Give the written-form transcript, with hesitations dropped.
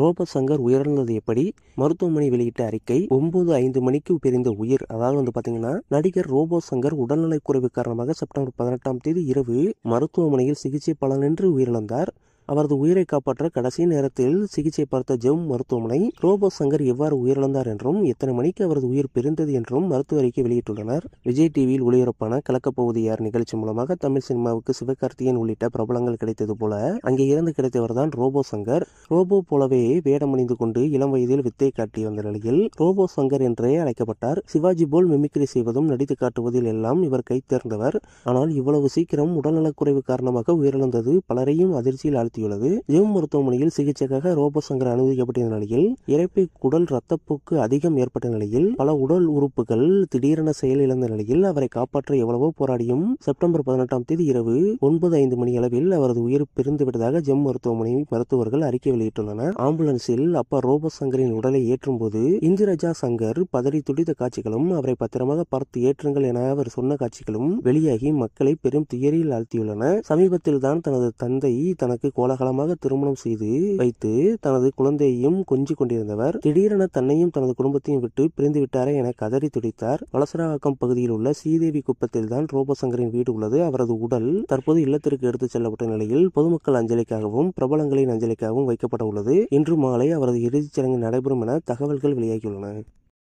Robot Shankar உயிரிழந்தது எப்படி? மருத்துவமனை வெளியிட்ட அறிக்கை. 9:05 மணிக்கு பிரிந்த உயிர். அதாவது பாத்தீங்கன்னா, நடிகர் ரோபோ சங்கர் உடல்நலக் குறைவு காரணமாக செப்டம்பர் 18ஆம் தேதி இரவு மருத்துவமனையில் சிகிச்சை பலனின்றி உயிரிழந்தார். அவரது உயிரை காப்பாற்ற கடைசி நேரத்தில் சிகிச்சை பார்த்த ஜெம் மருத்துவமனை ரோபோ சங்கர் எவ்வாறு உயிரிழந்தார் என்றும் எத்தனை மணிக்கு அவரது உயிர் பிரிந்தது என்றும் மருத்துவ அறிக்கை வெளியிட்டுள்ளனர். விஜய் டிவியில் ஒளிபரப்பான கலக்கப்போவது யார் நிகழ்ச்சி மூலமாக தமிழ் சினிமாவுக்கு சிவகார்த்திகேயன் உள்ளிட்ட பிரபலங்கள் கிடைத்தது போல அங்கே இருந்து கிடைத்தவர் தான் ரோபோ சங்கர். ரோபோ போலவே வேடமணிந்து கொண்டு இளம் வயதில் வித்தை காட்டி வந்த நிலையில் ரோபோ சங்கர் என்றே அழைக்கப்பட்டார். சிவாஜி போல் மிமிக்ரி செய்வதும் நடித்து காட்டுவதில் எல்லாம் இவர் கை தேர்ந்தவர். ஆனால் இவ்வளவு சீக்கிரம் உடல்நலக்குறைவு காரணமாக உயிரிழந்தது பலரையும் அதிர்ச்சியில் ஆழ்த்தி. ஜெம் மருத்துவமனையில் சிகிச்சைக்காக ரோபோ சங்கர் அனுமதிக்கப்பட்ட நிலையில் இரைப்பை குடல் ரத்தப்போக்கு அதிகம் ஏற்பட்ட நிலையில் பல உடல் உறுப்புகள் திடீரென செயலிழந்த நிலையில் அவரை காப்பாற்ற எவ்வளவோ போராடியும் செப்டம்பர் 18ஆம் தேதி இரவு 9:05 மணி அளவில் அவரது உயிர் பிரிந்து விட்டதாக ஜெம் மருத்துவமனை மருத்துவர்கள் அறிக்கை வெளியிட்டுள்ளனர். ஆம்புலன்ஸில் அப்பா ரோபோ சங்கரின் உடலை ஏற்றும் போது இந்திரஜா சங்கர் பதறி துடித்த காட்சிகளும் அவரை பத்திரமாக பார்த்து ஏற்றுங்கள் என அவர் சொன்ன காட்சிகளும் வெளியாகி மக்களை பெரும் துயரில் ஆழ்த்தியுள்ளன. சமீபத்தில் தான் தனது தந்தை தனக்கு கோலாகலமாக திருமணம் செய்து வைத்து தனது குழந்தையையும் கொஞ்சிக் கொண்டிருந்தவர் திடீரென தன்னையும் தனது குடும்பத்தையும் விட்டு பிரிந்து விட்டாரே என கதறி துடித்தார். வலசராக்கம் பகுதியில் உள்ள ஸ்ரீதேவி குப்பத்தில் தான் ரோபோ சங்கரின் வீடு உள்ளது. அவரது உடல் தற்போது இல்லத்திற்கு எடுத்துச் செல்லப்பட்ட நிலையில் பொதுமக்கள் அஞ்சலிக்காகவும் பிரபலங்களின் அஞ்சலிக்காகவும் வைக்கப்பட உள்ளது. இன்று மாலை அவரது இறுதிச் சடங்கு நடைபெறும் என தகவல்கள் வெளியாகியுள்ளன.